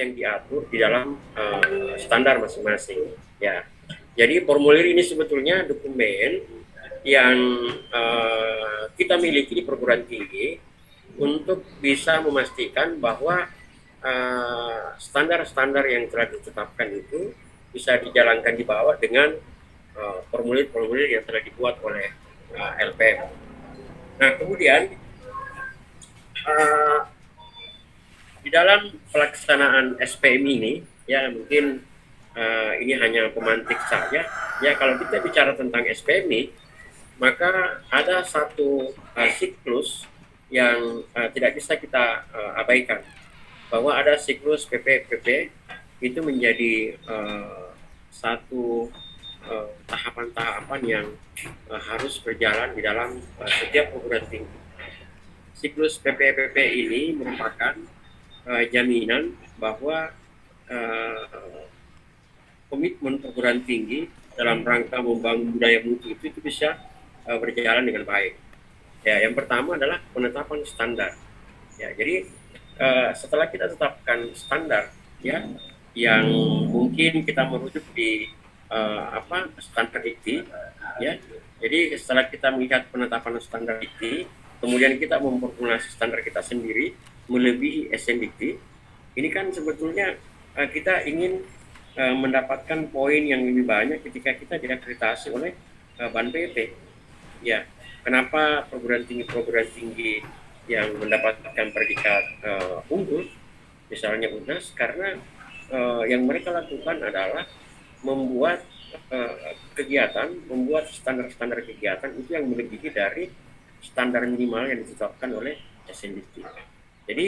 yang diatur di dalam standar masing-masing. Ya, jadi formulir ini sebetulnya dokumen yang kita miliki di perguruan tinggi untuk bisa memastikan bahwa standar-standar yang telah ditetapkan itu bisa dijalankan di bawah dengan formulir-formulir yang telah dibuat oleh LPM. Nah, kemudian di dalam pelaksanaan SPM ini, ya mungkin ini hanya pemantik saja. Ya, kalau kita bicara tentang SPM ini, maka ada satu siklus yang tidak bisa kita abaikan, bahwa ada siklus PPPP itu menjadi satu tahapan-tahapan yang harus berjalan di dalam setiap perguruan tinggi. Siklus PPPP ini merupakan jaminan bahwa komitmen perguruan tinggi dalam rangka membangun budaya mutu itu bisa berjalan dengan baik. Ya, yang pertama adalah penetapan standar. Ya, jadi setelah kita tetapkan standar, ya, yang mungkin kita merujuk di standar IKTI, ya. Jadi setelah kita melihat penetapan standar IKTI, kemudian kita memformulasi standar kita sendiri melebihi SNDT, ini kan sebetulnya kita ingin mendapatkan poin yang lebih banyak ketika kita diakreditasi oleh BAN-PP. Ya, kenapa perguruan tinggi yang mendapatkan predikat unggul, misalnya UNAS, karena yang mereka lakukan adalah membuat kegiatan, membuat standar-standar kegiatan itu yang melebihi dari standar minimal yang ditetapkan oleh SNDT. Jadi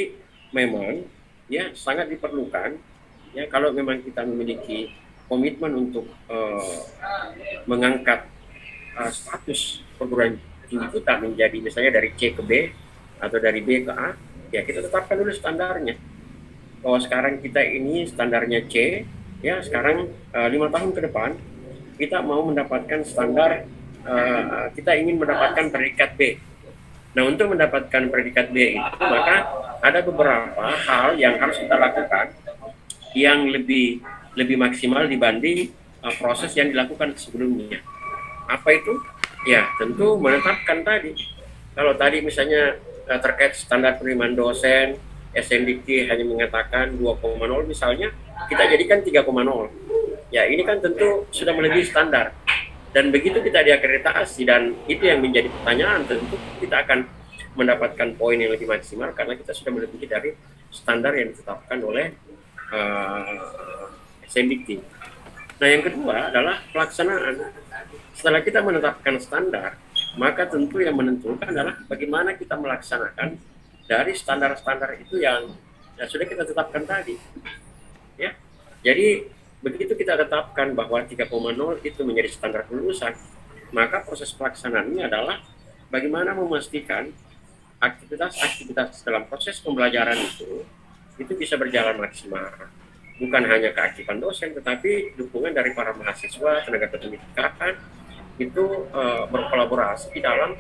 memang ya sangat diperlukan ya kalau memang kita memiliki komitmen untuk mengangkat status perguruan tinggi kita menjadi misalnya dari C ke B atau dari B ke A, ya kita tetapkan dulu standarnya. Bahwa sekarang kita ini standarnya C, ya sekarang 5 tahun ke depan kita mau mendapatkan standar, kita ingin mendapatkan predikat B. Nah, untuk mendapatkan predikat B itu maka ada beberapa hal yang harus kita lakukan yang lebih maksimal dibanding proses yang dilakukan sebelumnya. Apa itu? Ya, tentu menetapkan tadi. Kalau tadi misalnya terkait standar penerimaan dosen, SNDT hanya mengatakan 2,0 misalnya, kita jadikan 3,0. Ya, ini kan tentu sudah melebihi standar. Dan begitu kita diakreditasi dan itu yang menjadi pertanyaan, tentu kita akan mendapatkan poin yang lebih maksimal karena kita sudah melebihi dari standar yang ditetapkan oleh SNDT. Nah, yang kedua adalah pelaksanaan. Setelah kita menetapkan standar, maka tentu yang menentukan adalah bagaimana kita melaksanakan dari standar-standar itu yang sudah kita tetapkan tadi. Ya, jadi begitu kita tetapkan bahwa 3,0 itu menjadi standar kelulusan, maka proses pelaksanaannya adalah bagaimana memastikan aktivitas-aktivitas dalam proses pembelajaran itu bisa berjalan maksimal. Bukan hanya keaktifan dosen, tetapi dukungan dari para mahasiswa, tenaga kependidikan itu berkolaborasi dalam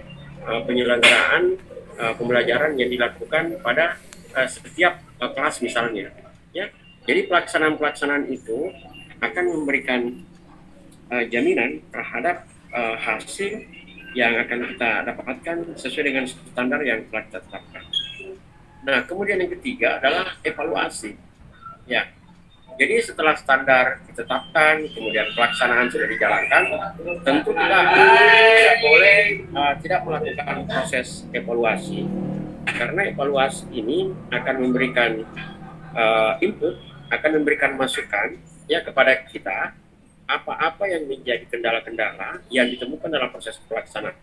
penyelenggaraan pembelajaran yang dilakukan pada setiap kelas misalnya. Ya, jadi pelaksanaan itu akan memberikan jaminan terhadap hasil yang akan kita dapatkan sesuai dengan standar yang telah kita tetapkan. Nah, kemudian yang ketiga adalah evaluasi. Ya, jadi setelah standar ditetapkan, kemudian pelaksanaan sudah dijalankan, tentu kita tidak boleh tidak melakukan proses evaluasi, karena evaluasi ini akan memberikan input, akan memberikan masukan ya kepada kita apa-apa yang menjadi kendala-kendala yang ditemukan dalam proses pelaksanaan,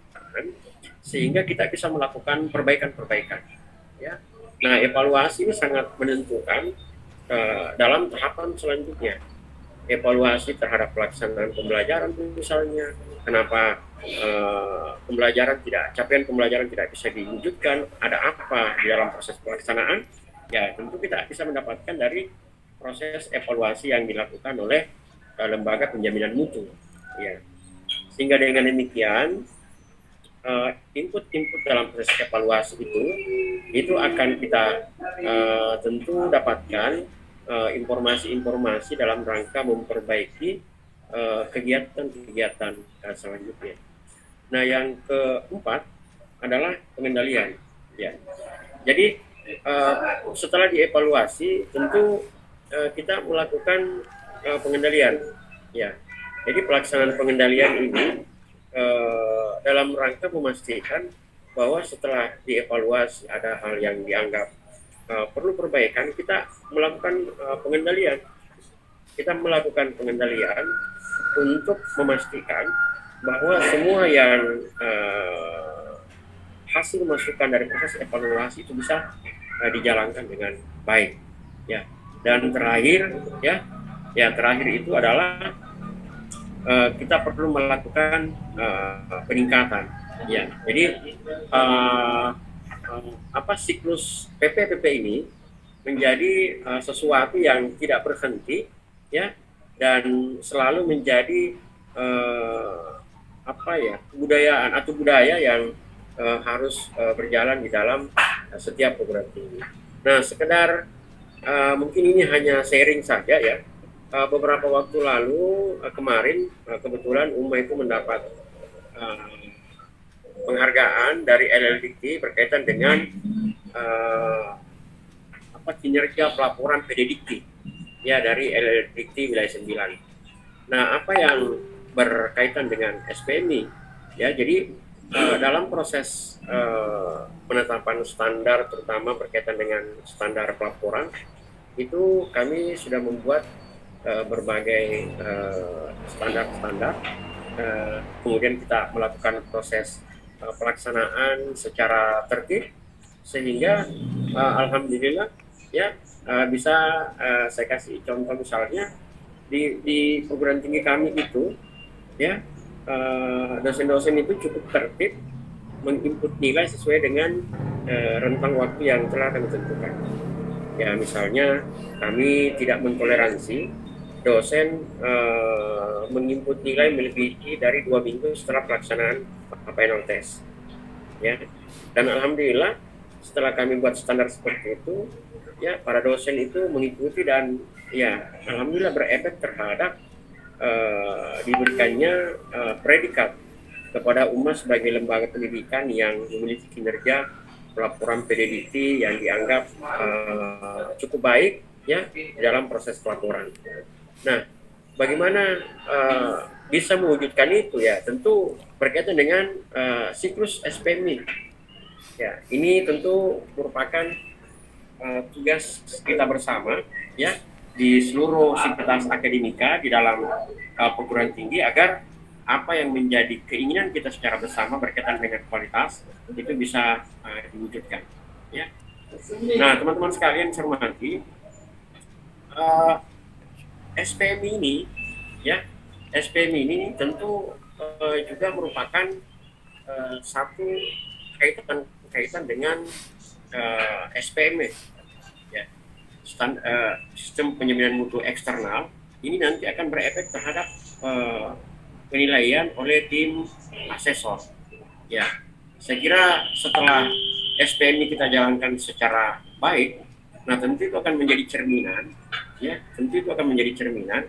sehingga kita bisa melakukan perbaikan-perbaikan. Ya, nah evaluasi ini sangat menentukan dalam tahapan selanjutnya. Evaluasi terhadap pelaksanaan pembelajaran misalnya, kenapa capaian pembelajaran tidak bisa diwujudkan, ada apa di dalam proses pelaksanaan, ya tentu kita bisa mendapatkan dari proses evaluasi yang dilakukan oleh lembaga penjaminan mutu. Ya. Sehingga dengan demikian input-input dalam proses evaluasi itu akan kita tentu dapatkan informasi-informasi dalam rangka memperbaiki kegiatan-kegiatan selanjutnya. Nah, yang keempat adalah pengendalian. Ya, jadi setelah dievaluasi, tentu kita melakukan pengendalian. Ya, jadi pelaksanaan pengendalian ini dalam rangka memastikan bahwa setelah dievaluasi ada hal yang dianggap perlu perbaikan, kita melakukan pengendalian. Kita melakukan pengendalian untuk memastikan bahwa semua yang hasil masukan dari proses evaluasi itu bisa dijalankan dengan baik. Ya. Dan terakhir, terakhir itu adalah kita perlu melakukan peningkatan. Ya, jadi siklus PPPP ini menjadi sesuatu yang tidak berhenti, ya, dan selalu menjadi kebudayaan atau budaya yang harus berjalan di dalam setiap perguruan tinggi. Nah, sekedar mungkin ini hanya sharing saja ya. Beberapa waktu lalu kemarin kebetulan UMA itu mendapat penghargaan dari LLDikti berkaitan dengan kinerja pelaporan PDDikti ya dari LLDikti wilayah 9. Nah, apa yang berkaitan dengan SPMI ya, jadi dalam proses penetapan standar terutama berkaitan dengan standar pelaporan itu kami sudah membuat berbagai standar-standar, kemudian kita melakukan proses pelaksanaan secara tertib sehingga alhamdulillah ya bisa saya kasih contoh misalnya di perguruan tinggi kami itu ya dosen-dosen itu cukup tertib menginput nilai sesuai dengan rentang waktu yang telah kami tentukan. Ya, misalnya kami tidak mentoleransi dosen menginput nilai melebihi dari 2 minggu setelah pelaksanaan final test. Ya, dan alhamdulillah setelah kami buat standar seperti itu, ya para dosen itu mengikuti dan ya alhamdulillah berefek terhadap diberikannya predikat kepada UMA sebagai lembaga pendidikan yang memiliki kinerja pelaporan PDDikti yang dianggap cukup baik ya dalam proses pelaporan. Nah, bagaimana bisa mewujudkan itu ya? Tentu berkaitan dengan siklus SPMI. Ya, ini tentu merupakan tugas kita bersama ya di seluruh sivitas akademika di dalam perguruan tinggi agar apa yang menjadi keinginan kita secara bersama berkaitan dengan kualitas itu bisa diwujudkan. Ya. Nah, teman-teman sekalian saya hormati, SPMI ini, ya, SPMI ini tentu juga merupakan satu kaitan dengan SPM, ya, sistem penjaminan mutu eksternal. Ini nanti akan berefek terhadap penilaian oleh tim asesor. Ya, saya kira setelah SPM kita jalankan secara baik, nah tentu itu akan menjadi cerminan, ya, tentu itu akan menjadi cerminan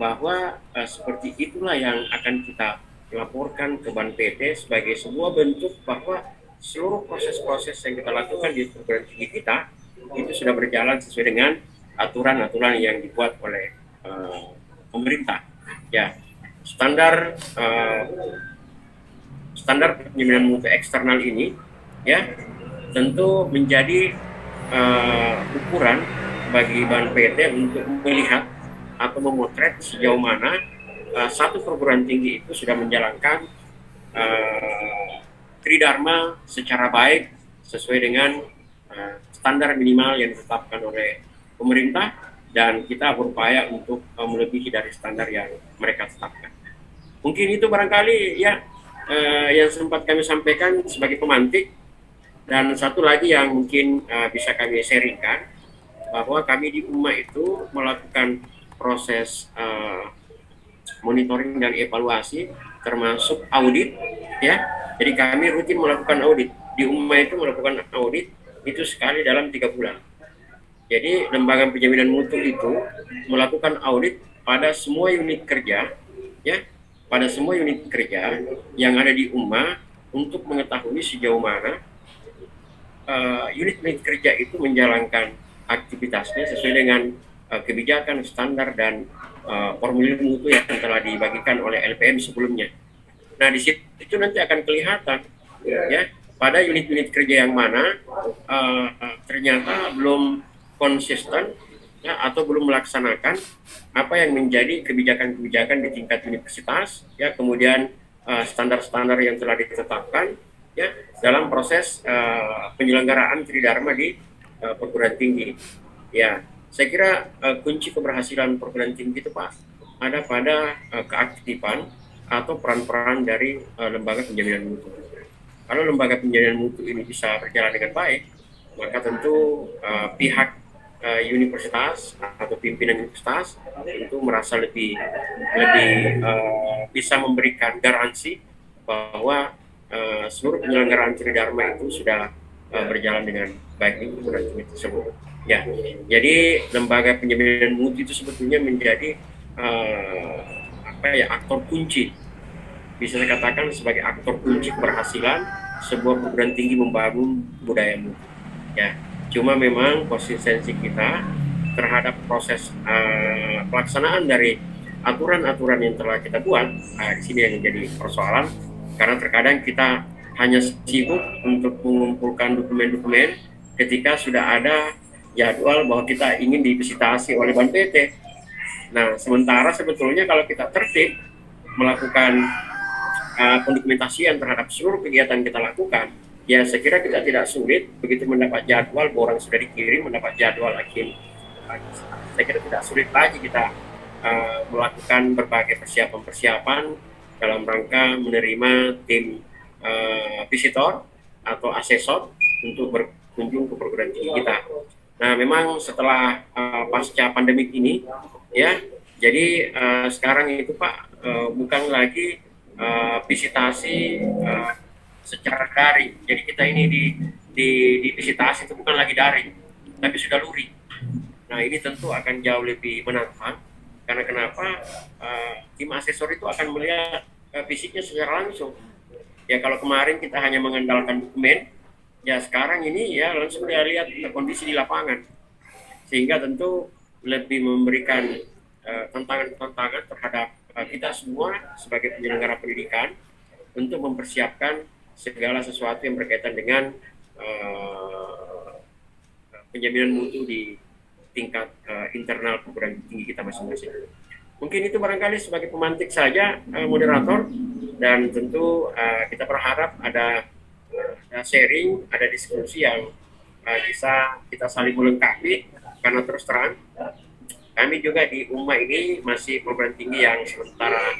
bahwa seperti itulah yang akan kita laporkan ke Ban PT sebagai sebuah bentuk bahwa seluruh proses-proses yang kita lakukan di perguruan tinggi kita itu sudah berjalan sesuai dengan aturan-aturan yang dibuat oleh pemerintah. Ya. Standar penjaminan mutu eksternal ini ya tentu menjadi ukuran bagi Ban PT untuk melihat atau memotret sejauh mana satu perguruan tinggi itu sudah menjalankan tridharma secara baik sesuai dengan standar minimal yang ditetapkan oleh pemerintah, dan kita berupaya untuk melebihi dari standar yang mereka tetapkan. Mungkin itu barangkali ya yang sempat kami sampaikan sebagai pemantik. Dan satu lagi yang mungkin bisa kami sharingkan, bahwa kami di UMA itu melakukan proses monitoring dan evaluasi termasuk audit ya. Jadi kami rutin melakukan audit. Di UMA itu melakukan audit itu sekali dalam 3 bulan. Jadi lembaga penjaminan mutu itu melakukan audit pada semua unit kerja, ya, pada semua unit kerja yang ada di UMA untuk mengetahui sejauh mana unit-unit kerja itu menjalankan aktivitasnya sesuai dengan kebijakan, standar, dan formulir mutu yang telah dibagikan oleh LPM sebelumnya. Nah, di situ nanti akan kelihatan ya pada unit-unit kerja yang mana ternyata belum konsisten ya, atau belum melaksanakan apa yang menjadi kebijakan-kebijakan di tingkat universitas ya, kemudian standar-standar yang telah ditetapkan ya dalam proses penyelenggaraan Tridharma di perguruan tinggi. Ya, saya kira kunci keberhasilan perguruan tinggi itu Pak ada pada keaktifan atau peran-peran dari lembaga penjaminan mutu. Kalau lembaga penjaminan mutu ini bisa berjalan dengan baik, maka tentu pihak universitas atau pimpinan universitas itu merasa lebih bisa memberikan garansi bahwa seluruh penyelenggaraan Tridharma itu sudah berjalan dengan baik di perguruan tinggi tersebut. Ya, jadi lembaga penjaminan mutu itu sebetulnya menjadi aktor kunci, bisa saya katakan sebagai aktor kunci keberhasilan sebuah perguruan tinggi membangun budaya mutu. Ya, cuma memang konsistensi kita terhadap proses pelaksanaan dari aturan-aturan yang telah kita buat, di sini yang menjadi persoalan, karena terkadang kita hanya sibuk untuk mengumpulkan dokumen-dokumen ketika sudah ada jadwal bahwa kita ingin divisitasi oleh Ban PT. Nah, sementara sebetulnya kalau kita tertib melakukan pendokumentasian terhadap seluruh kegiatan yang kita lakukan, ya saya kira kita tidak sulit begitu mendapat jadwal, orang sudah dikirim mendapat jadwal lagi. Saya kira tidak sulit lagi kita melakukan berbagai persiapan dalam rangka menerima tim visitor atau asesor untuk berkunjung ke perguruan tinggi kita. Nah, memang setelah pasca pandemik ini, ya, jadi sekarang itu Pak bukan lagi visitasi secara daring. Jadi kita ini di visitasi itu bukan lagi daring, tapi sudah luring. Nah, ini tentu akan jauh lebih menantang karena kenapa tim asesor itu akan melihat fisiknya secara langsung. Ya, kalau kemarin kita hanya mengandalkan dokumen, ya sekarang ini ya langsung dia lihat kondisi di lapangan, sehingga tentu lebih memberikan tantangan-tantangan terhadap kita semua sebagai penyelenggara pendidikan untuk mempersiapkan segala sesuatu yang berkaitan dengan penjaminan mutu di tingkat internal perguruan tinggi kita masing-masing. Mungkin itu barangkali sebagai pemantik saja, moderator, dan tentu kita berharap ada sharing, ada diskusi yang bisa kita saling melengkapi, karena terus terang kami juga di UMA ini masih perguruan tinggi yang sementara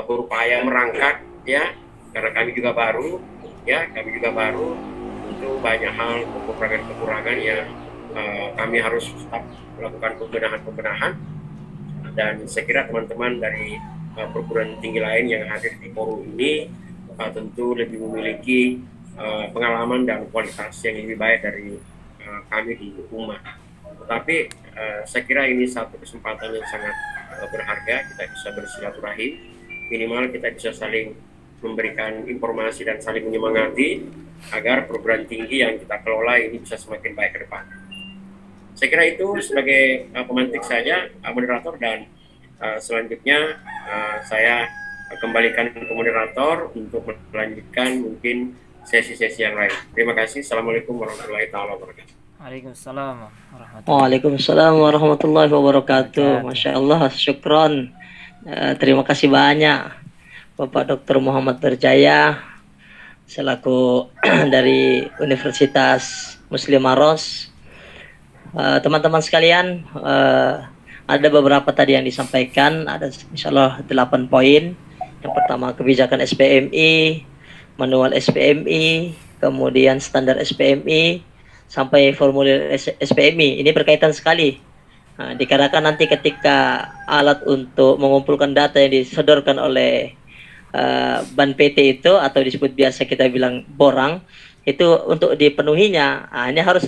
berupaya merangkak ya, karena kami juga baru tentu banyak hal kekurangan yang kami harus tetap melakukan pembenahan, dan saya kira teman-teman dari perguruan tinggi lain yang hadir di forum ini tentu lebih memiliki pengalaman dan kualitas yang lebih baik dari kami di UMA. Tetapi saya kira ini satu kesempatan yang sangat berharga, kita bisa bersilaturahim, minimal kita bisa saling memberikan informasi dan saling menyemangati agar perguruan tinggi yang kita kelola ini bisa semakin baik ke depan. Saya kira itu sebagai pemantik saja, moderator, dan selanjutnya saya kembalikan ke moderator untuk melanjutkan mungkin sesi-sesi yang lain. Terima kasih. Assalamualaikum warahmatullahi wabarakatuh. Waalaikumsalam warahmatullahi wabarakatuh. Masya Allah, syukron. Terima kasih banyak Bapak Dr. Muhammad Berjaya selaku dari Universitas Muslim Maros. Teman-teman sekalian, ada beberapa tadi yang disampaikan, ada insyaallah 8 poin. Yang pertama kebijakan SPMI, manual SPMI, kemudian standar SPMI, sampai formulir SPMI. Ini berkaitan sekali. Nah, dikarenakan nanti ketika alat untuk mengumpulkan data yang disodorkan oleh Ban PT itu, atau disebut biasa kita bilang borang, itu untuk dipenuhinya, ini harus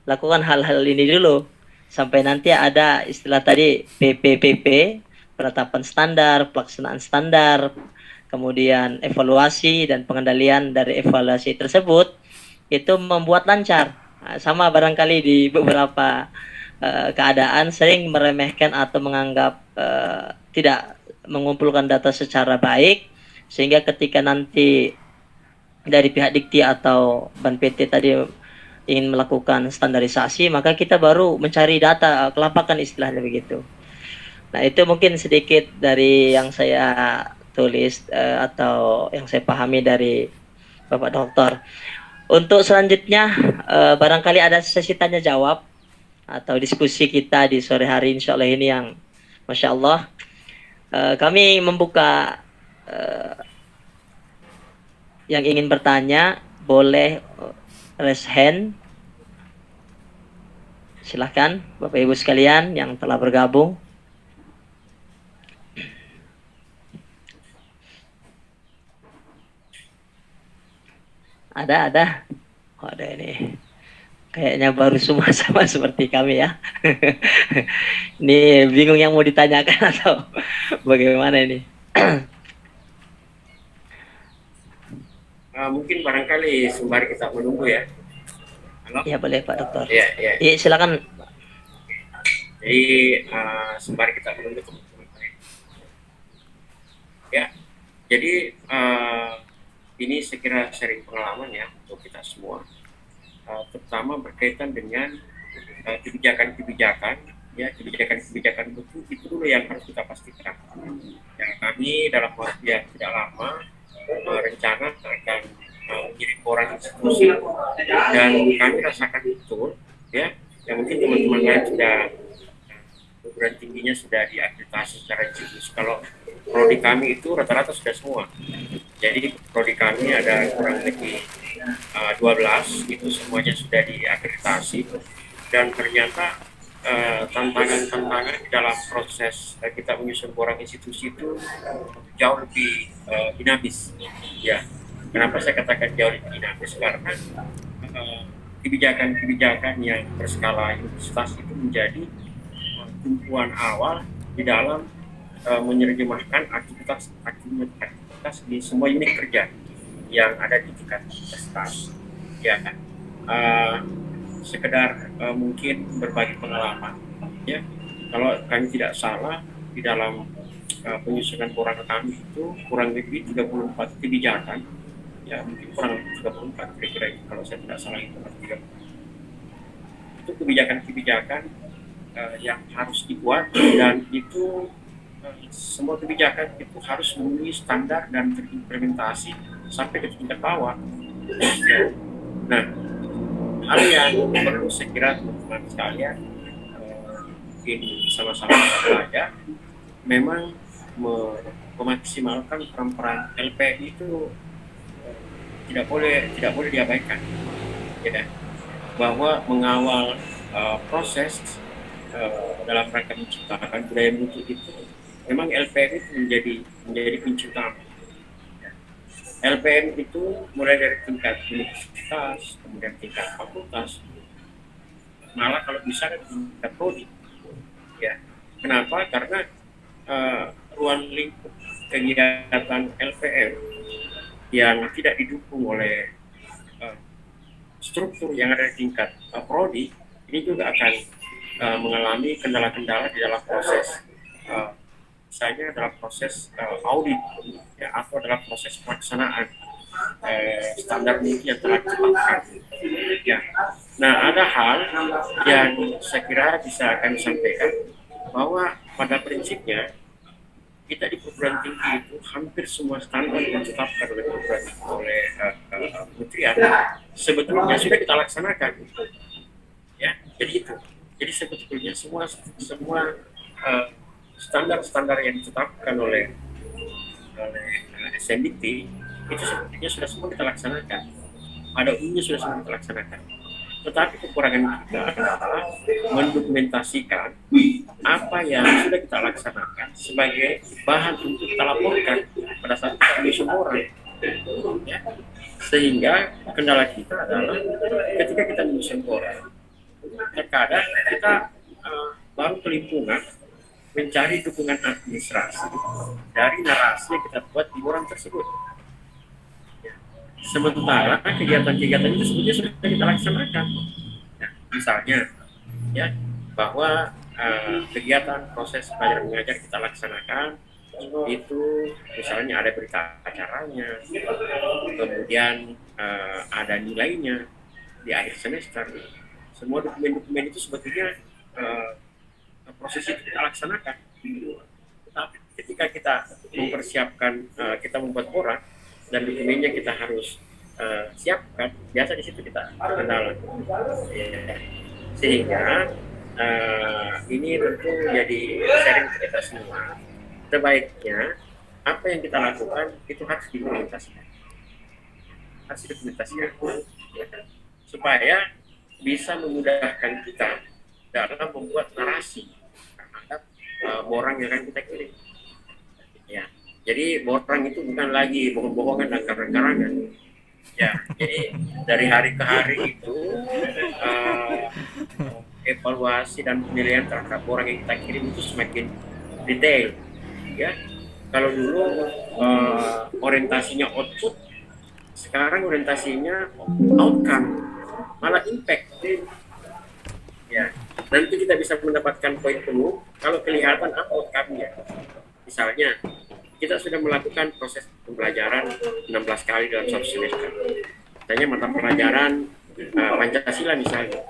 lakukan hal-hal ini dulu sampai nanti ada istilah tadi PPPP, penetapan standar, pelaksanaan standar, kemudian evaluasi dan pengendalian dari evaluasi tersebut itu membuat lancar. Nah, sama barangkali di beberapa keadaan sering meremehkan atau menganggap tidak mengumpulkan data secara baik, sehingga ketika nanti dari pihak Dikti atau Ban PT tadi ingin melakukan standarisasi, maka kita baru mencari data kelapakan istilahnya begitu. Nah, itu mungkin sedikit dari yang saya tulis atau yang saya pahami dari Bapak Dokter. Untuk selanjutnya barangkali ada sesi tanya jawab atau diskusi kita di sore hari insya Allah ini yang Masya Allah kami membuka yang ingin bertanya boleh raise hand. Silahkan Bapak Ibu sekalian yang telah bergabung. Ada. Oh, ada ini. Kayaknya baru semua sama seperti kami ya. Ini bingung yang mau ditanyakan atau bagaimana ini? Mungkin barangkali sembari kita menunggu ya. Halo? Ya boleh Pak Dokter. Ya. Ya silakan. Jadi sembari kita menunggu teman-teman. Ya. Jadi ini saya kira sharing pengalaman ya untuk kita semua, terutama berkaitan dengan kebijakan-kebijakan itu dulu yang harus kita pastikan. Ya, kami dalam waktu yang tidak lama rencana akan mengirim orang institusi dan kami rasakan betul ya, yang mungkin teman-teman lain sudah perguruan tingginya sudah diakreditasi secara JUS. Kalau prodi kami itu rata-rata sudah semua. Jadi prodi kami ada kurang lebih 12, itu semuanya sudah diakreditasi, dan ternyata tantangan-tantangan di dalam proses kita menyusun orang institusi itu jauh lebih dinamis. Ya, kenapa saya katakan jauh lebih dinamis? Karena kebijakan-kebijakan yang berskala universitas itu menjadi tumpuan awal di dalam menerjemahkan aktivitas di semua unit kerja yang ada di tingkat universitas. Ya kan, sekedar mungkin berbagi pengalaman. Ya, kalau kami tidak salah di dalam penyusunan program kami itu kurang lebih 34 kebijakan. Ya, mungkin kurang lebih 34 kira-kira kalau saya tidak salah itu 30. Itu kebijakan-kebijakan yang harus dibuat, dan itu semua kebijakan itu harus memenuhi standar dan terimplementasi sampai ke tingkat bawah. Nah, hal yang perlu saya kira teman-teman sekalian mungkin sama-sama belajar, memang memaksimalkan peran LPM itu tidak boleh diabaikan, ya, bahwa mengawal proses dalam rangka menciptakan budaya mutu itu memang LPM itu menjadi kunci utama. LPM itu mulai dari tingkat universitas, kemudian tingkat fakultas, malah kalau bisa tingkat prodi. Ya, kenapa? Karena ruang lingkup kegiatan LPM yang tidak didukung oleh struktur yang ada di tingkat prodi ini juga akan mengalami kendala-kendala di dalam proses misalnya dalam proses audit ya, atau dalam proses pelaksanaan standar mutu yang telah ditetapkan. Ya. Nah, ada hal yang saya kira bisa kami sampaikan, bahwa pada prinsipnya kita di perguruan tinggi itu hampir semua standar yang ditetapkan oleh kementerian sebetulnya sudah kita laksanakan. Ya, jadi itu. Jadi sebetulnya semua standar-standar yang ditetapkan oleh SNDT itu sebetulnya sudah semua kita laksanakan. Pada umumnya sudah semua kita laksanakan. Tetapi kekurangan kita adalah mendokumentasikan apa yang sudah kita laksanakan sebagai bahan untuk kita laporkan pada saat kita menyusun orang. Ya. Sehingga kendala kita adalah ketika kita menyusun orang, terkadang kita baru kelimpungan mencari dukungan administrasi dari narasi yang kita buat di borang tersebut. Sementara kegiatan-kegiatan itu sebetulnya sudah kita laksanakan. Nah, misalnya, ya, bahwa kegiatan proses belajar mengajar kita laksanakan itu misalnya ada berita acaranya, kemudian ada nilainya di akhir semester. Semua dokumen-dokumen itu sebetulnya proses itu kita laksanakan. Tapi ketika kita mempersiapkan, kita membuat borang dan dokumennya kita harus siapkan, biasa di situ kita kendala. Ya. Sehingga ini tentu jadi sharing ke kita semua. Sebaiknya apa yang kita lakukan itu harus didokumentasikan, supaya bisa memudahkan kita dalam membuat narasi terhadap borang yang akan kita kirim. Ya, jadi borang itu bukan lagi bohong-bohongan dan karang-karangan. Ya, jadi dari hari ke hari itu evaluasi dan penilaian terhadap borang yang kita kirim itu semakin detail. Ya, kalau dulu orientasinya output, sekarang orientasinya outcome, malah impact. Ya, nanti kita bisa mendapatkan poin penuh kalau kelihatan apa outcome-nya. Misalnya, kita sudah melakukan proses pembelajaran 16 kali dalam satu semester. Misalnya mata pelajaran Pancasila misalnya.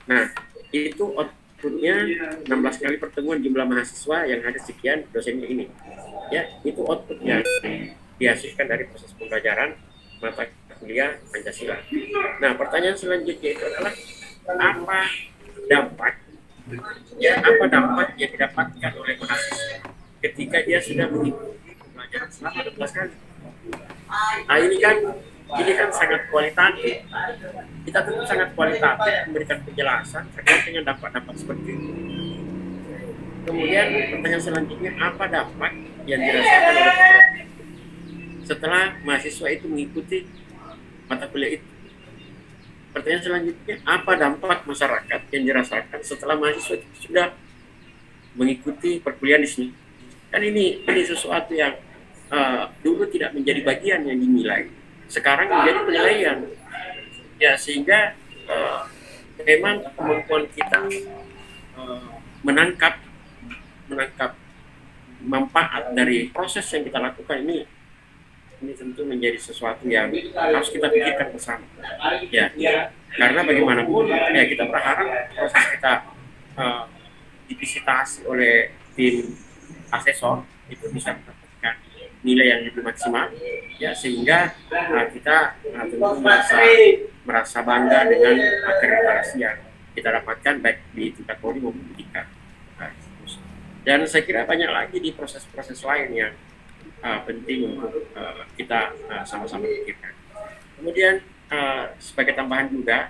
Nah, itu outputnya 16 kali pertemuan jumlah mahasiswa yang ada sekian dosennya ini. Ya, itu outputnya dihasilkan dari proses pembelajaran mata kuliah Pancasila. Nah, pertanyaan selanjutnya itu adalah apa dampak yang didapatkan oleh mahasiswa ketika dia sudah mengikuti pembelajaran selama 12 kali. Nah, ini kan sangat kualitatif. Kita tentu sangat kualitatif memberikan penjelasan terkait dengan dampak-dampak seperti itu. Kemudian pertanyaan selanjutnya, apa dampak yang dirasakan oleh setelah mahasiswa itu mengikuti mata kuliah itu? Pertanyaan selanjutnya, apa dampak masyarakat yang dirasakan setelah mahasiswa itu sudah mengikuti perkuliahan di sini? Kan ini sesuatu yang dulu tidak menjadi bagian yang dinilai, sekarang menjadi penilaian. Ya, sehingga memang kemampuan kita menangkap manfaat dari proses yang kita lakukan ini tentu menjadi sesuatu yang harus kita pikirkan bersama. Ya, karena bagaimanapun ya kita berharap proses kita divisitasi oleh tim asesor itu bisa mendapatkan nilai yang lebih maksimal, ya, sehingga kita tentu merasa bangga dengan akreditasi yang kita dapatkan baik di tingkat Polri maupun di tingkat dan saya kira banyak lagi di proses-proses lain yang penting untuk kita sama-sama pikirkan. Kemudian sebagai tambahan juga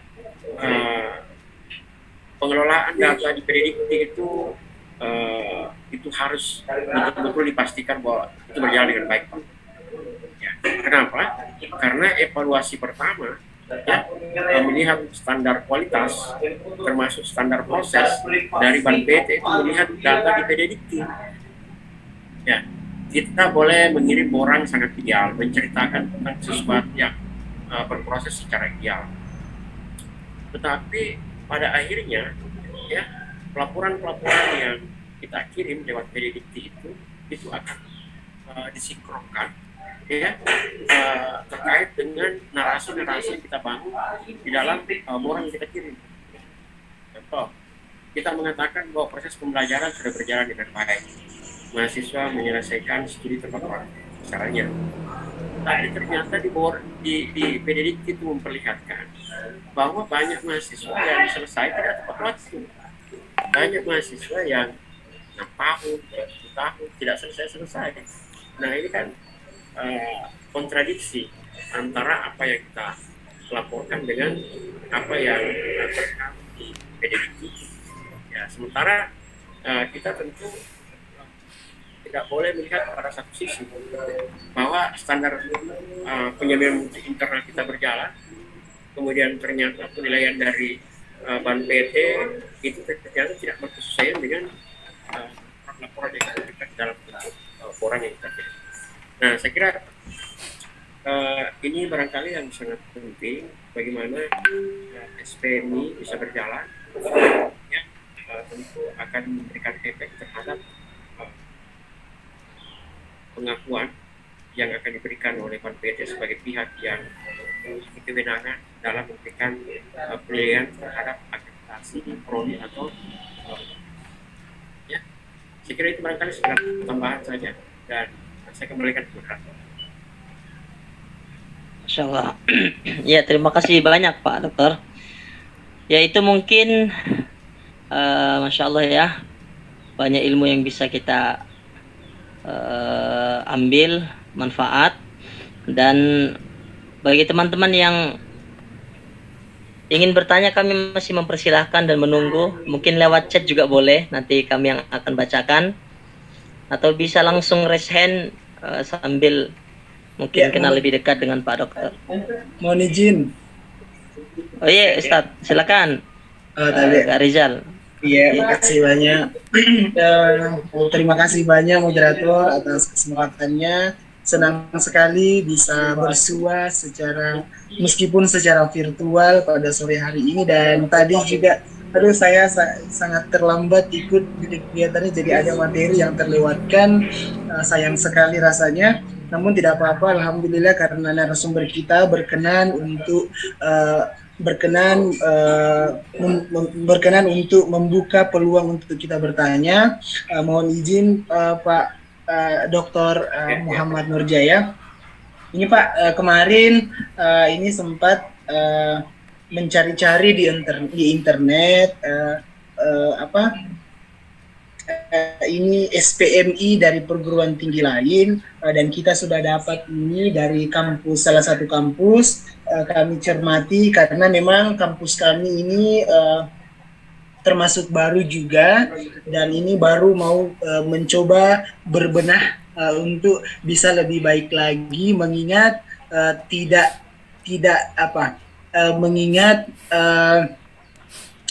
pengelolaan data di Predikti itu harus betul-betul dipastikan bahwa itu berjalan dengan baik. Ya. Kenapa? Karena evaluasi pertama ya melihat standar kualitas termasuk standar proses dari BANPT itu melihat data di Predikti. Ya, kita boleh mengirim borang sangat ideal, menceritakan tentang sesuatu yang berproses secara ideal. Tetapi pada akhirnya ya pelaporan-pelaporan yang kita kirim lewat Predikti itu akan disinkronkan ya terkait dengan narasi-narasi yang kita bangun di dalam borang yang kita kirim. Contoh, kita mengatakan bahwa proses pembelajaran sudah berjalan dengan baik, mahasiswa menyelesaikan studi tepat waktu misalnya. Tapi ternyata di Predikti itu memperlihatkan bahwa banyak mahasiswa yang selesai tidak tepat waktu, banyak mahasiswa yang 6 tahun, 10 tahun tidak selesai. Nah, ini kan kontradiksi antara apa yang kita laporkan dengan apa yang terkait di Predikti. Ya, sementara kita tentu tidak boleh melihat pada satu sisi bahwa standar penyampaian internal kita berjalan, kemudian ternyata penilaian dari Ban PT itu ternyata tidak berkesesuaian dengan laporan yang diberikan dalam bentuk laporan yang terjadi. Nah, saya kira ini barangkali yang sangat penting bagaimana SPMI bisa berjalan, ya, tentu akan memberikan efek terhadap pengakuan yang akan diberikan oleh Ban PT sebagai pihak yang memiliki kewenangan dalam memberikan penilaian terhadap akreditasi prodi atau ya, saya kira itu barangkali sekedar tambahan saja dan saya kembalikan ke Pak. Masya Allah. Ya, terima kasih banyak Pak Dokter. Ya, itu mungkin Masya Allah ya, banyak ilmu yang bisa kita ambil manfaat. Dan bagi teman-teman yang ingin bertanya, kami masih mempersilahkan dan menunggu. Mungkin lewat chat juga boleh, nanti kami yang akan bacakan, atau bisa langsung raise hand sambil mungkin kenal lebih dekat dengan Pak Dokter. Mohon izin. Oh iya Ustadz, silakan. Kak Rizal. Iya, makasih banyak. Terima kasih banyak moderator atas kesempatannya. Senang sekali bisa bersua meskipun secara virtual pada sore hari ini, dan tadi juga saya sangat terlambat ikut kegiatannya, jadi ada materi yang terlewatkan. Sayang sekali rasanya, namun tidak apa-apa, alhamdulillah, karena narasumber kita berkenan untuk berkenan untuk membuka peluang untuk kita bertanya. Mohon izin Pak Dr. Muhammad Nurjaya. Ini Pak, kemarin ini sempat mencari-cari di internet ini SPMI dari perguruan tinggi lain, dan kita sudah dapat ini dari salah satu kampus. Kami cermati karena memang kampus kami ini termasuk baru juga, dan ini baru mau mencoba berbenah untuk bisa lebih baik lagi, mengingat mengingat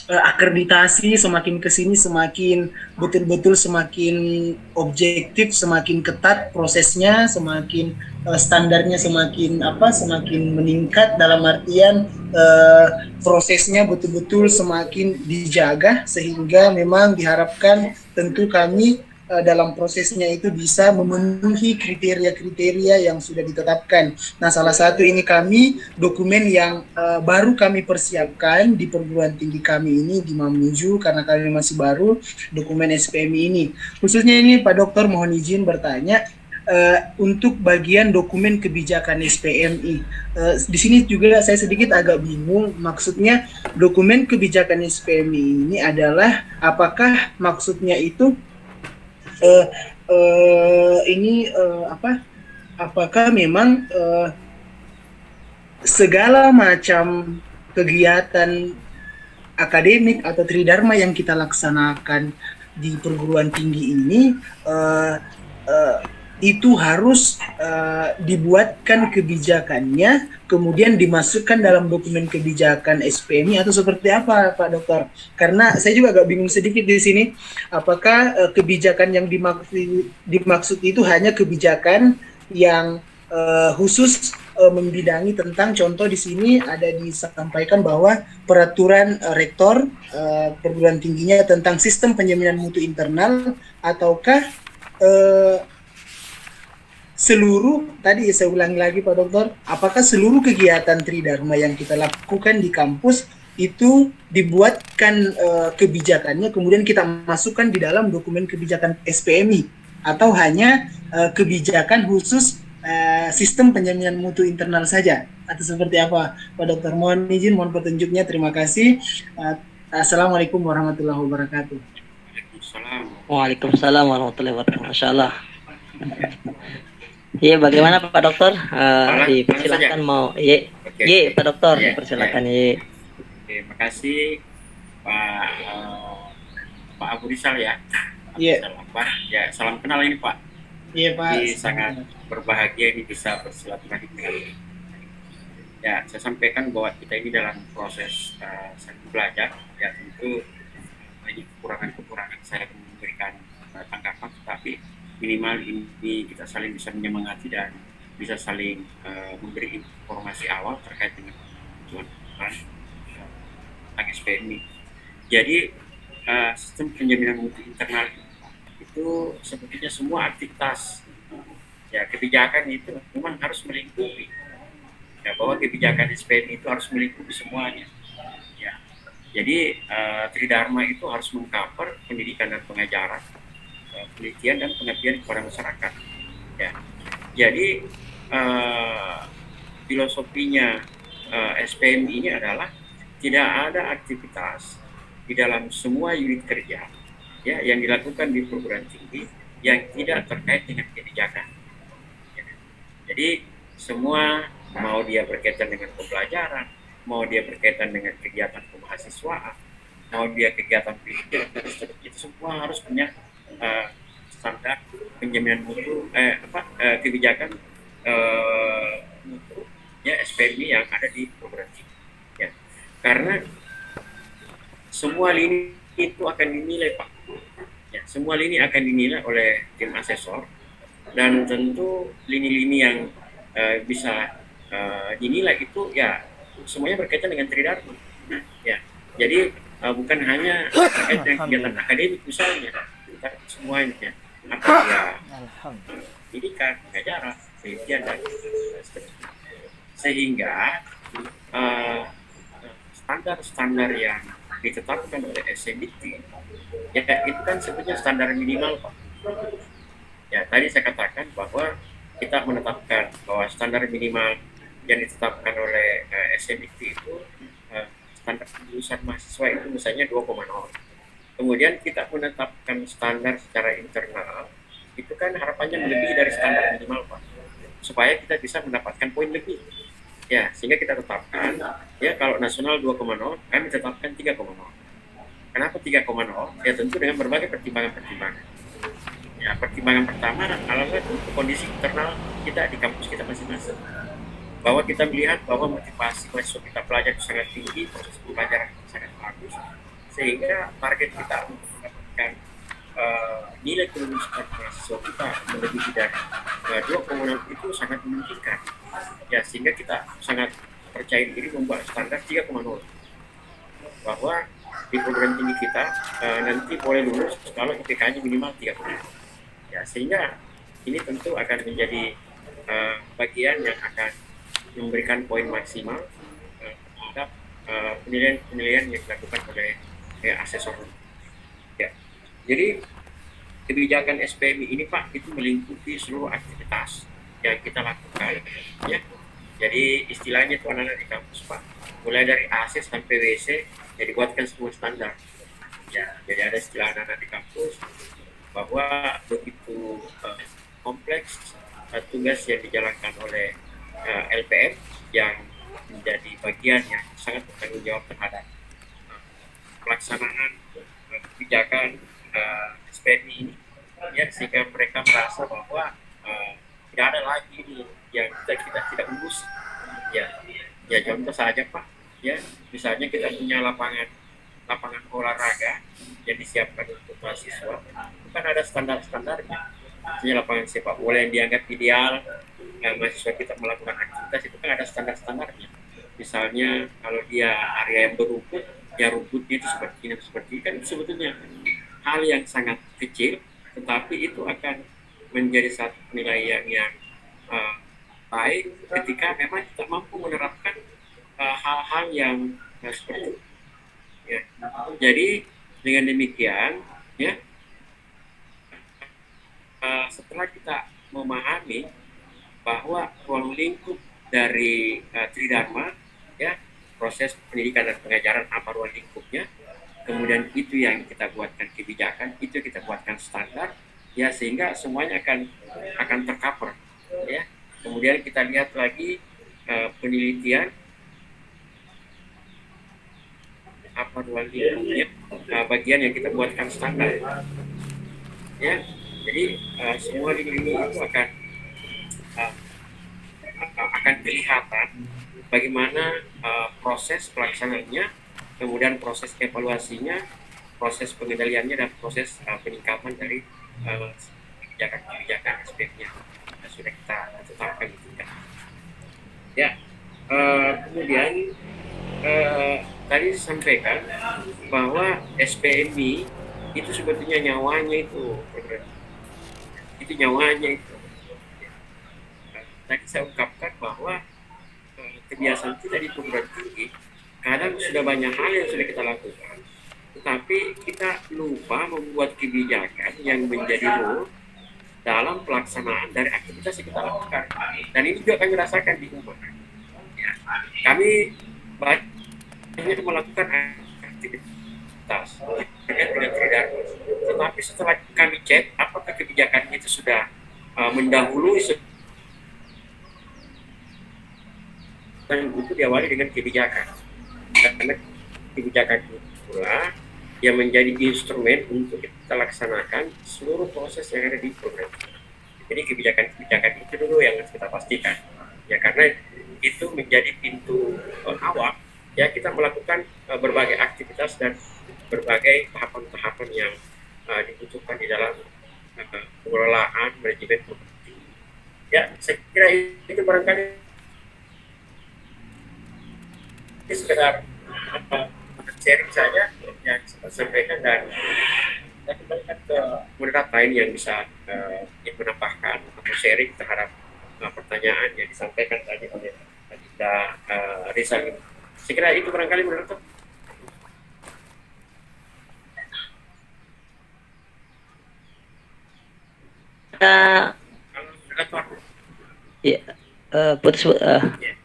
akreditasi semakin kesini semakin betul-betul semakin objektif, semakin ketat prosesnya, semakin standarnya semakin meningkat, dalam artian prosesnya betul-betul semakin dijaga, sehingga memang diharapkan tentu kami dalam prosesnya itu bisa memenuhi kriteria-kriteria yang sudah ditetapkan. Nah, salah satu ini dokumen yang baru kami persiapkan di perguruan tinggi kami ini di Mamuju, karena kami masih baru, dokumen SPMI ini. Khususnya ini Pak Dokter, mohon izin bertanya untuk bagian dokumen kebijakan SPMI. Di sini juga saya sedikit agak bingung, maksudnya dokumen kebijakan SPMI ini adalah apakah maksudnya itu apakah memang segala macam kegiatan akademik atau tridharma yang kita laksanakan di perguruan tinggi ini itu harus dibuatkan kebijakannya, kemudian dimasukkan dalam dokumen kebijakan SPMI, atau seperti apa Pak Dokter? Karena saya juga agak bingung sedikit di sini, apakah kebijakan yang dimaksud itu hanya kebijakan yang khusus membidangi tentang, contoh di sini ada disampaikan bahwa peraturan rektor perguruan tingginya tentang sistem penjaminan mutu internal, ataukah seluruh, tadi saya ulangi lagi Pak Dokter, apakah seluruh kegiatan tridharma yang kita lakukan di kampus itu dibuatkan kebijakannya, kemudian kita masukkan di dalam dokumen kebijakan SPMI, atau hanya kebijakan khusus sistem penjaminan mutu internal saja, atau seperti apa Pak Dokter? Mohon izin, mohon petunjuknya, terima kasih. Assalamualaikum warahmatullahi wabarakatuh. Waalaikumsalam warahmatullahi wabarakatuh. Masya Allah. Iya, bagaimana Pak Dokter? Dipersilakan mau. Iya, Pak Dokter, dipersilakan. Iya. Terima kasih Pak Abu Rizal ya. Iya. Ya, salam kenal ini Pak. Iya Pak. Jadi sangat berbahagia ini bisa bersilaturahmi dengan Ya, saya sampaikan bahwa kita ini dalam proses saling belajar, ya tentu banyak kekurangan-kekurangan saya akan memberikan tanggapan, tetapi minimal ini kita saling bisa menyemangati dan bisa saling memberi informasi awal terkait dengan tujuan tentang SPMI. Jadi sistem penjaminan mutu internal itu sebetulnya semua aktivitas ya kebijakan itu memang harus melingkupi ya, bahwa kebijakan SPMI itu harus melingkupi semuanya. Ya, jadi Tridharma itu harus mengcover pendidikan dan pengajaran, penelitian dan pengabdian kepada masyarakat. Ya, jadi filosofinya SPMI ini adalah tidak ada aktivitas di dalam semua unit kerja ya yang dilakukan di perguruan tinggi yang tidak terkait dengan kebijakan. Ya. Jadi semua, mau dia berkaitan dengan pembelajaran, mau dia berkaitan dengan kegiatan kemahasiswaan, mau dia kegiatan pendidikan, itu semua harus punya standar penjaminan mutu kebijakan mutu ya SPMI yang ada di program ini. Ya. Karena semua lini itu akan dinilai, Pak. Ya, semua lini akan dinilai oleh tim asesor, dan tentu lini-lini yang bisa dinilai itu ya semuanya berkaitan dengan Tridharma. Ya, jadi bukan hanya terkait dengan kegiatan akademik misalnya, tapi semuanya apa ya pendidikan, pengajaran, penelitian dan seterusnya. Sehingga standar-standar yang ditetapkan oleh SMDT ya itu kan sebetulnya standar minimal, Pak. Ya, tadi saya katakan bahwa kita menetapkan bahwa standar minimal yang ditetapkan oleh SMDT itu standar lulusan mahasiswa itu misalnya 2,0. Kemudian kita menetapkan standar secara internal itu kan harapannya melebihi dari standar minimal, Pak, supaya kita bisa mendapatkan poin lebih. Ya, sehingga kita tetapkan ya kalau nasional 2,0, kami tetapkan 3,0. Kenapa 3,0? Ya tentu dengan berbagai pertimbangan-pertimbangan. Ya, pertimbangan pertama adalah kondisi internal kita di kampus kita masing-masing. Bahwa kita melihat bahwa motivasi mahasiswa kita belajar sangat tinggi, proses pembelajaran sangat bagus, sehingga target kita untuk mendapatkan nilai kelulusan mahasiswa kita melebihi dari 2,0 itu sangat memungkinkan. Ya, sehingga kita sangat percaya diri membuat standar 3,0 bahwa di program tinggi kita nanti boleh lulus kalau IPK-nya minimal 3,0. Ya, sehingga ini tentu akan menjadi bagian yang akan memberikan poin maksimal terhadap penilaian yang dilakukan oleh asesor. Ya. Jadi kebijakan SPMI ini, Pak, itu melingkupi seluruh aktivitas yang kita lakukan. Ya. Jadi istilahnya itu anak-anak di kampus, Pak, mulai dari AC sampai WC ya dibuatkan semua standar. Ya, jadi ada istilah anak-anak di kampus bahwa begitu kompleks tugas yang dijalankan oleh LPM yang menjadi bagian yang sangat bertanggung jawab terhadap pelaksanaan kebijakan SPMI ini, ya, sehingga mereka merasa bahwa tidak ada lagi yang kita tidak urus. Ya contoh saja, Pak, ya misalnya kita punya lapangan olahraga yang disiapkan untuk mahasiswa, bukan ada standar-standarnya. Misalnya lapangan sepak bola yang dianggap ideal, mahasiswa kita melakukan aktivitas itu kan ada standar-standarnya. Misalnya kalau dia area yang berumput, ya rumputnya itu seperti ini kan sebetulnya hal yang sangat kecil, tetapi itu akan menjadi satu penilaian yang baik ketika memang kita mampu menerapkan hal-hal yang seperti itu. Ya. Jadi dengan demikian, ya setelah kita memahami bahwa ruang lingkup dari Tridharma, ya proses pendidikan dan pengajaran apa ruang lingkupnya, kemudian itu yang kita buatkan kebijakan, itu kita buatkan standar, ya sehingga semuanya akan tercover, ya. Kemudian kita lihat lagi penelitian apa ruang lingkupnya, bagian yang kita buatkan standar, ya. Jadi semua lini itu akan kelihatan bagaimana proses pelaksanaannya, kemudian proses evaluasinya, proses pengendaliannya, dan proses peningkatan dari kebijakan-kebijakan SPM-nya sudah kita tetapkan gitu kan. Ya, kemudian tadi disampaikan bahwa SPMI itu sebetulnya nyawanya itu nyawanya itu. Tadi saya ungkapkan bahwa kebiasaan kita di perguruan tinggi kadang sudah banyak hal yang sudah kita lakukan, tetapi kita lupa membuat kebijakan yang menjadi rule dalam pelaksanaan dari aktivitas yang kita lakukan. Dan ini juga kami rasakan di rumah. Ya, kami banyak melakukan aktivitas dengan tidak, tetapi setelah kami cek apakah kebijakan itu sudah mendahului, dan itu diawali dengan kebijakan, karena kebijakan itulah yang menjadi instrumen untuk kita laksanakan seluruh proses yang ada di program. Jadi kebijakan-kebijakan itu dulu yang harus kita pastikan, ya, karena itu menjadi pintu awal ya kita melakukan berbagai aktivitas dan berbagai tahapan-tahapan yang dibutuhkan di dalam pengelolaan manajemen properti. Ya, saya kira itu barangkali ini sekedar sharing saja yang saya sampaikan, dan kita kembalikan ke moderator lain yang bisa menambahkan atau sharing terhadap pertanyaan yang disampaikan tadi oleh Adinda Rizal. Saya kira itu barangkali moderator. Ya, putus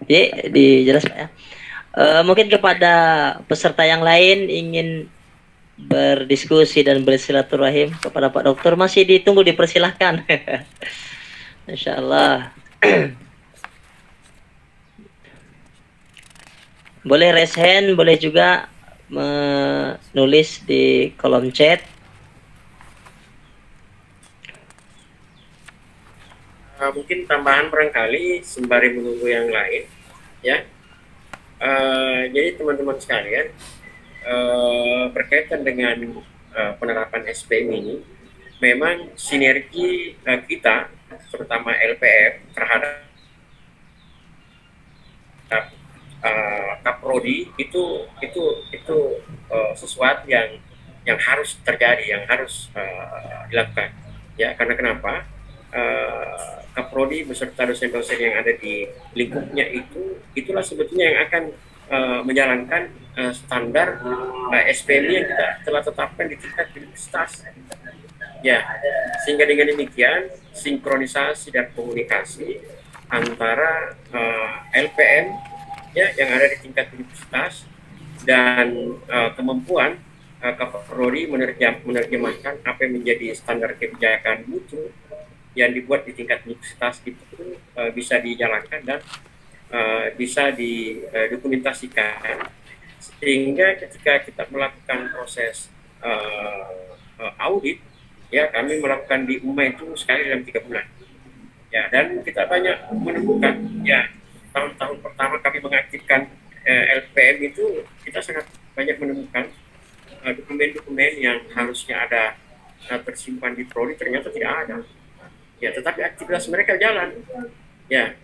ya, dijelas Pak ya. Mungkin kepada peserta yang lain ingin berdiskusi dan bersilaturahim kepada Pak Dokter masih ditunggu, dipersilahkan. Insya Allah. Boleh raise hand, boleh juga menulis di kolom chat. Mungkin tambahan barangkali sembari menunggu yang lain, ya. Jadi teman-teman sekalian, berkaitan dengan penerapan SPM ini, memang sinergi kita, terutama LPM terhadap Kaprodi itu sesuatu yang harus terjadi, yang harus dilakukan. Ya, karena kenapa? Kaprodi beserta dosen-dosen yang ada di lingkupnya itulah sebetulnya yang akan menjalankan standar SPM yang kita telah tetapkan di tingkat universitas. Ya, sehingga dengan demikian sinkronisasi dan komunikasi antara LPM ya yang ada di tingkat universitas dan kemampuan Kaprodi menerjemahkan apa yang menjadi standar kebijakan mutu yang dibuat di tingkat universitas itu bisa dijalankan dan bisa didokumentasikan, sehingga ketika kita melakukan proses audit, ya kami melakukan di UMA itu sekali dalam 3 bulan, ya, dan kita banyak menemukan, ya, tahun-tahun pertama kami mengaktifkan LPM itu kita sangat banyak menemukan dokumen-dokumen yang harusnya ada tersimpan di Prodi ternyata tidak ada. Ya, tetapi aktivitas mereka jalan. Ya,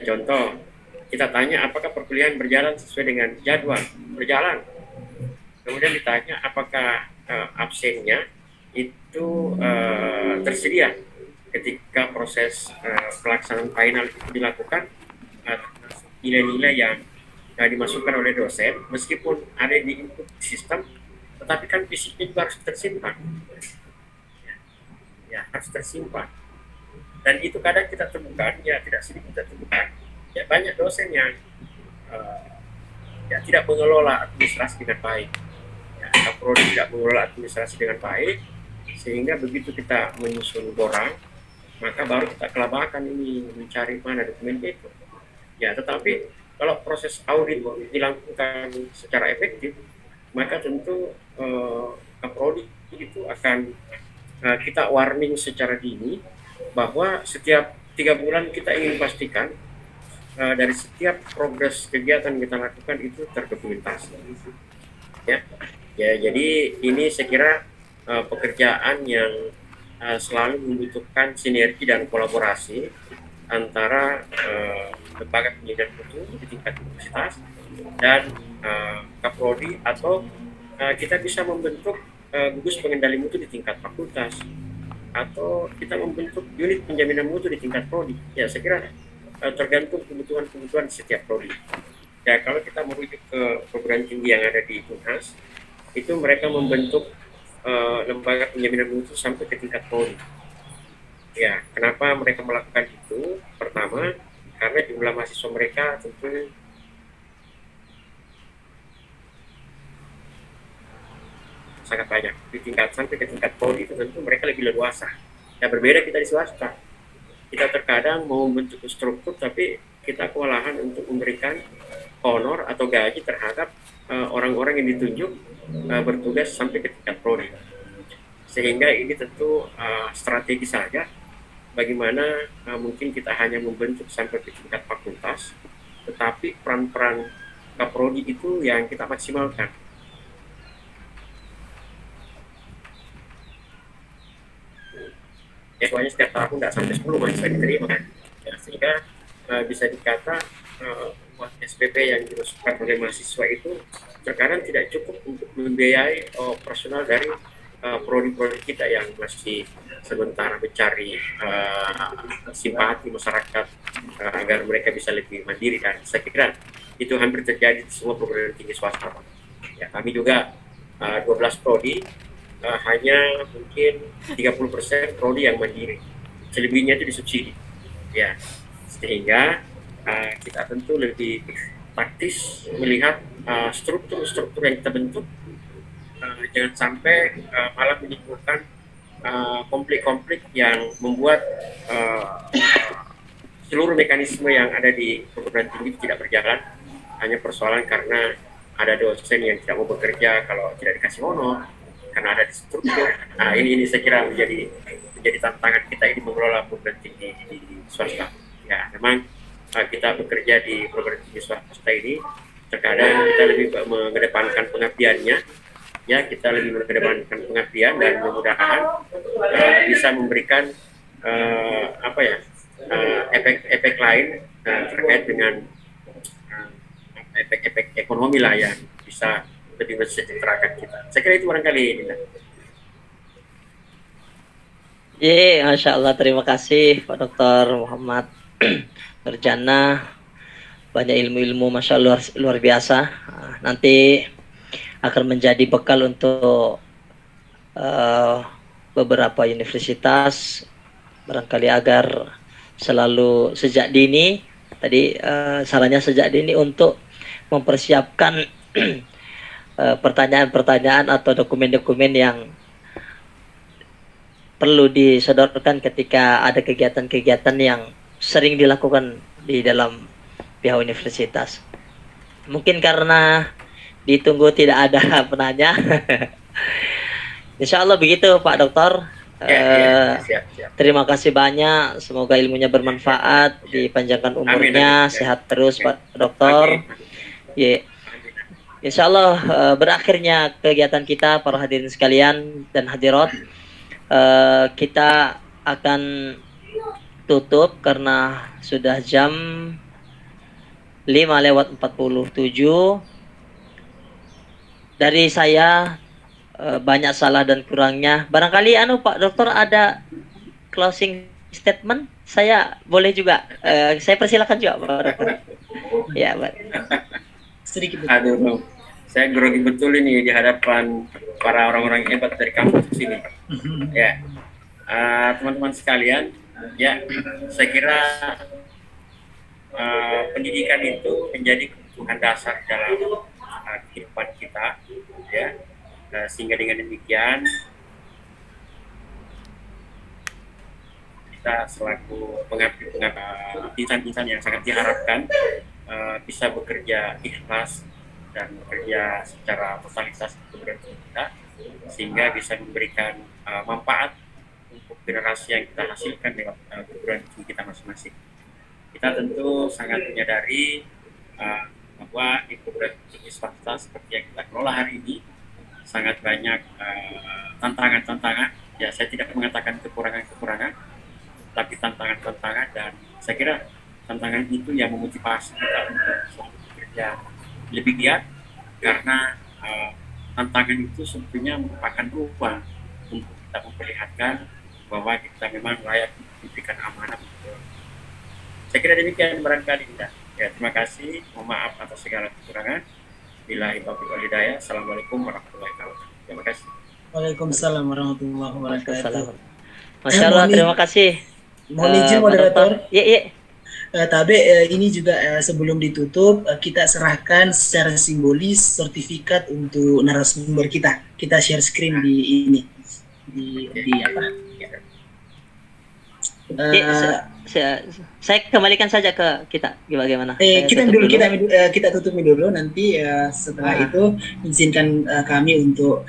contoh, kita tanya apakah perkuliahan berjalan sesuai dengan jadwal, berjalan. Kemudian ditanya apakah absennya itu tersedia ketika proses pelaksanaan final itu dilakukan, nilai-nilai yang dimasukkan oleh dosen, meskipun ada di input sistem, tetapi kan fisiknya juga harus tersimpan. Ya, harus tersimpan. Dan itu kadang kita temukan, ya tidak sedikit kita temukan, ya banyak dosen yang ya tidak mengelola administrasi dengan baik, ya, Kaprodi tidak mengelola administrasi dengan baik, sehingga begitu kita menyusun borang, maka baru kita kelabakan ini mencari mana dokumen itu. Ya, tetapi kalau proses audit dilakukan secara efektif, maka tentu Kaprodi itu akan kita warning secara dini bahwa setiap 3 bulan kita ingin pastikan dari setiap progres kegiatan yang kita lakukan itu terdokumentasi. Ya, ya jadi ini saya kira pekerjaan yang selalu membutuhkan sinergi dan kolaborasi antara lembaga pendidikan mutu di tingkat universitas dan Kaprodi, atau kita bisa membentuk gugus pengendali mutu di tingkat fakultas, atau kita membentuk unit penjaminan mutu di tingkat prodi. Ya, saya kira tergantung kebutuhan setiap prodi. Ya, kalau kita merujuk ke perguruan tinggi yang ada di Unhas, itu mereka membentuk lembaga penjaminan mutu sampai ke tingkat prodi. Ya, kenapa mereka melakukan itu? Pertama, karena jumlah mahasiswa mereka tentu sangat banyak. Di tingkat sampai ke tingkat prodi itu tentu mereka lebih leluasa. Ya, berbeda kita di swasta. Kita terkadang mau membentuk struktur, tapi kita kewalahan untuk memberikan honor atau gaji terhadap orang-orang yang ditunjuk bertugas sampai ke tingkat prodi. Sehingga ini tentu strategi saja bagaimana mungkin kita hanya membentuk sampai ke tingkat fakultas, tetapi peran-peran kaprodi itu yang kita maksimalkan. Ya, soalnya setiap tahun nggak sampai 10 mahasiswa diterima kan. Ya, sehingga bisa dikata SPP yang dimasukkan oleh mahasiswa itu terkadang tidak cukup untuk membiayai personal dari prodi-prodi kita yang masih sementara mencari simpati masyarakat agar mereka bisa lebih mandiri, dan saya kira itu hampir terjadi di semua perguruan tinggi swasta. Ya, kami juga 12 prodi, hanya mungkin 30% prodi yang mandiri, selebihnya itu disubsidi. Ya, sehingga kita tentu lebih taktis melihat struktur-struktur yang kita bentuk, jangan sampai malah menimbulkan konflik-konflik yang membuat seluruh mekanisme yang ada di perguruan tinggi tidak berjalan, hanya persoalan karena ada dosen yang tidak mau bekerja kalau tidak dikasih honor, karena ada di struktur. Nah, ini saya kira menjadi tantangan kita ini mengelola perguruan tinggi di swasta. Ya, memang kita bekerja di perguruan tinggi swasta ini terkadang kita lebih mengedepankan pengabdiannya. Ya, kita lebih mengedepankan pengabdian dan mudah-mudahan bisa memberikan efek-efek lain terkait dengan efek-efek ekonomi lah yang bisa lebih mensejahterakan kita. Saya kira itu barangkali ini. Masya Allah, terima kasih Pak Dr. Muhammad Nurjana. Banyak ilmu-ilmu, Masya Allah, luar biasa. Nanti akan menjadi bekal untuk beberapa universitas, barangkali agar selalu sejak dini, tadi sarannya sejak dini untuk mempersiapkan pertanyaan-pertanyaan atau dokumen-dokumen yang perlu disodorkan ketika ada kegiatan-kegiatan yang sering dilakukan di dalam pihak universitas. Mungkin karena ditunggu tidak ada penanya. Insya Allah begitu Pak Dokter. Siap. Terima kasih banyak. Semoga ilmunya bermanfaat, dipanjangkan umurnya, amin. Sehat terus Pak Dokter. Insya Allah berakhirnya kegiatan kita para hadirin sekalian dan hadirat, kita akan tutup karena sudah jam 5:47. Dari saya banyak salah dan kurangnya. Barangkali Pak Dokter ada closing statement, saya boleh juga. Saya persilakan juga Pak Dokter. Ya, Pak. Sedikit. Aduh, saya grogi betul ini di hadapan para orang-orang hebat dari kampus sini. Ya, teman-teman sekalian, ya, saya kira pendidikan itu menjadi kebutuhan dasar dalam kehidupan kita, ya, sehingga dengan demikian kita selaku insan-insan yang sangat diharapkan bisa bekerja ikhlas dan bekerja secara totalitas kepada kita, sehingga bisa memberikan manfaat untuk generasi yang kita hasilkan lewat perguruan tinggi kita masing-masing. kita tentu sangat menyadari bahwa di beberapa swasta seperti yang kita kelola hari ini sangat banyak tantangan-tantangan. Ya, saya tidak mengatakan kekurangan-kekurangan, tapi tantangan-tantangan, dan saya kira tantangan itu yang memotivasi kita untuk selalu bekerja lebih giat, karena tantangan itu sebetulnya merupakan ruang untuk kita memperlihatkan bahwa kita memang layak diberikan amanah. Saya kira demikian barangkali. Ya, terima kasih. Mohon maaf atas segala kekurangan. Billahi taufiq wal hidayah. Assalamualaikum warahmatullahi wabarakatuh. Terima kasih. Waalaikumsalam warahmatullahi wabarakatuh. Masya Allah, terima kasih. Mohon izin moderator. Iya. Tabe ini juga sebelum ditutup kita serahkan secara simbolis sertifikat untuk narasumber kita. Kita share screen di ini di apa? Saya kembalikan saja ke kita bagaimana? Kita tutup dulu nanti setelah itu izinkan kami untuk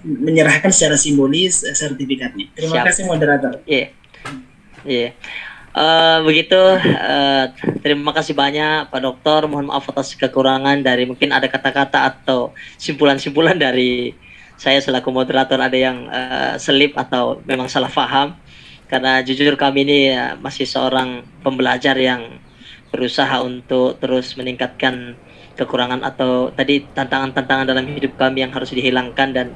menyerahkan secara simbolis sertifikatnya. Terima kasih moderator. Iya. Begitu, terima kasih banyak Pak Dokter. Mohon maaf atas kekurangan dari mungkin ada kata-kata atau simpulan-simpulan dari saya selaku moderator ada yang selip atau memang salah paham. Karena jujur kami ini masih seorang pembelajar yang berusaha untuk terus meningkatkan kekurangan atau tadi tantangan-tantangan dalam hidup kami yang harus dihilangkan dan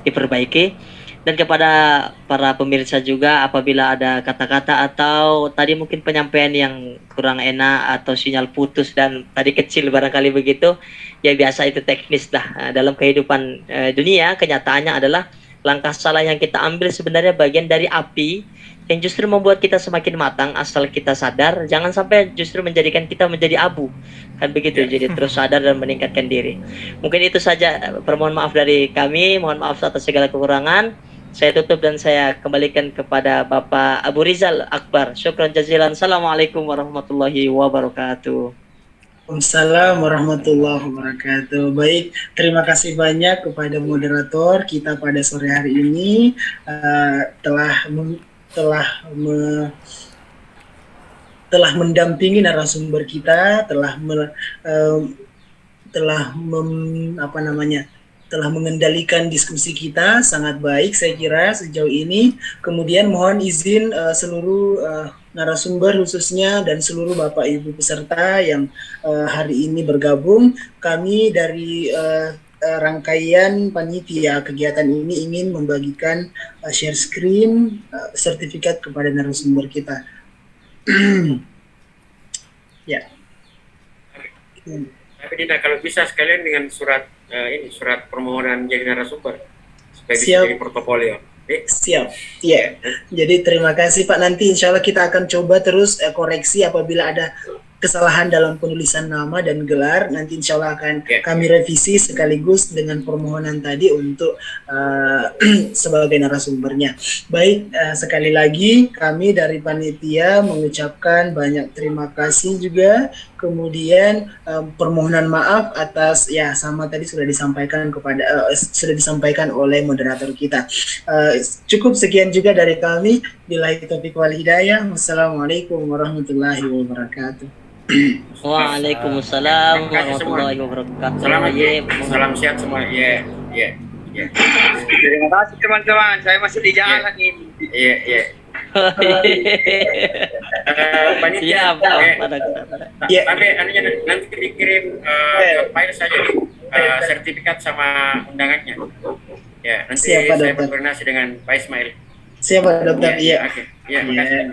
diperbaiki. Dan kepada para pemirsa juga, apabila ada kata-kata atau tadi mungkin penyampaian yang kurang enak atau sinyal putus dan tadi kecil barangkali begitu, ya biasa itu teknis lah. Dalam kehidupan dunia, kenyataannya adalah langkah salah yang kita ambil sebenarnya bagian dari api yang justru membuat kita semakin matang asal kita sadar. Jangan sampai justru menjadikan kita menjadi abu. Kan begitu, jadi terus sadar dan meningkatkan diri. Mungkin itu saja, permohon maaf dari kami, mohon maaf atas segala kekurangan. Saya tutup dan saya kembalikan kepada Bapak Abu Rizal Akbar. Syukran jazilan. Assalamualaikum warahmatullahi wabarakatuh. Waalaikumsalam warahmatullahi wabarakatuh. Baik, terima kasih banyak kepada moderator kita pada sore hari ini telah mendampingi narasumber kita, telah mengendalikan diskusi kita sangat baik saya kira sejauh ini. Kemudian mohon izin seluruh narasumber khususnya dan seluruh Bapak Ibu peserta yang hari ini bergabung. Kami dari rangkaian panitia kegiatan ini ingin membagikan share screen sertifikat kepada narasumber kita. Ya. Tapi Dinda, kalau bisa sekalian dengan surat permohonan jadi narasumber supaya bisa Siap. jadi portofolio. Siap. Ya. Jadi terima kasih Pak. Nanti insya Allah kita akan coba terus koreksi apabila ada kesalahan dalam penulisan nama dan gelar. Nanti insya Allah akan kami revisi sekaligus dengan permohonan tadi untuk sebagai narasumbernya. Baik, sekali lagi kami dari panitia mengucapkan banyak terima kasih juga. Kemudian permohonan maaf atas sama tadi sudah disampaikan oleh moderator kita. Cukup sekian juga dari kami. Billahi taufiq wal hidayah. Wassalamualaikum warahmatullahi wabarakatuh. Waalaikumsalam warahmatullahi wabarakatuh. Salam sehat semua. Terima kasih teman-teman. Saya masih di jalan ini. Panitia, tapi nanti dikirim file saja sertifikat sama undangannya. Ya, nanti saya berkoordinasi dengan Pak Ismail. Siapa dokter? Iya.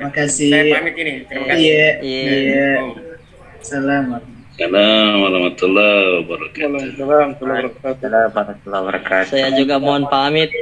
Makasih. Saya pamit ini. Terima kasih. Iya. Assalamualaikum warahmatullahi wabarakatuh. Saya juga mohon pamit.